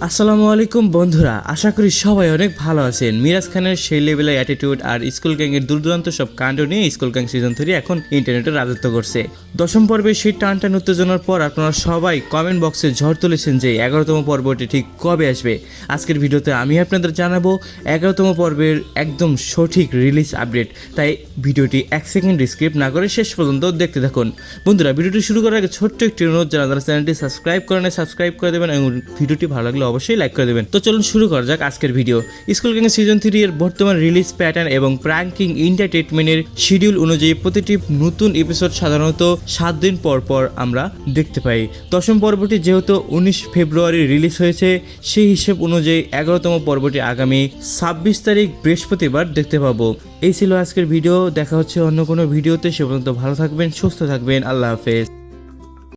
আসসালামু আলাইকুম বন্ধুরা, আশা করি সবাই অনেক ভালো আছেন। মিরাজ খানের সেই লেভেলের অ্যাটিটিউড আর স্কুল গ্যাংয়ের দুর্দান্ত সব কাণ্ড নিয়ে স্কুল গ্যাং সিজন 3 এখন ইন্টারনেটে রাজত্ব করছে। দশম পর্বে সেই টানটান উত্তেজনার পর আপনারা সবাই কমেন্ট বক্সে ঝড় তুলেছেন যে 11তম পর্বটি ঠিক কবে আসবে। আজকের ভিডিওতে আমি আপনাদের জানাবো 11তম পর্বের একদম সঠিক রিলিজ আপডেট। তাই ভিডিওটি 1 সেকেন্ড স্কিপ না করে শেষ পর্যন্ত দেখতে থাকুন। বন্ধুরা, ভিডিওটি শুরু করার আগে ছোট্ট একটি অনুরোধ, যারা চ্যানেলটি সাবস্ক্রাইব করেন সাবস্ক্রাইব করে দেবেন এবং ভিডিওটি ভালো লাগলে অবশ্যই লাইক করে দেবেন। তো চলুন শুরু করা যাক আজকের ভিডিও। স্কুল গ্যাং সিজন 3 এর বর্তমান রিলিজ প্যাটার্ন এবং প্র্যাঙ্কিং এন্টারটেইনমেন্টের শিডিউল অনুযায়ী প্রতিটি নতুন এপিসোড সাধারণত 7 দিন পর পর আমরা দেখতে পাই। দশম পর্বটি যেহেতু 19 ফেব্রুয়ারি রিলিজ হয়েছে, সেই হিসেব অনুযায়ী 11তম পর্বটি আগামী 26 তারিখ বৃহস্পতিবার দেখতে পাবো। এই ছিল আজকের ভিডিও। দেখা হচ্ছে অন্য কোনো ভিডিওতে। সে পর্যন্ত ভালো থাকবেন, সুস্থ থাকবেন। আল্লাহ হাফেজ।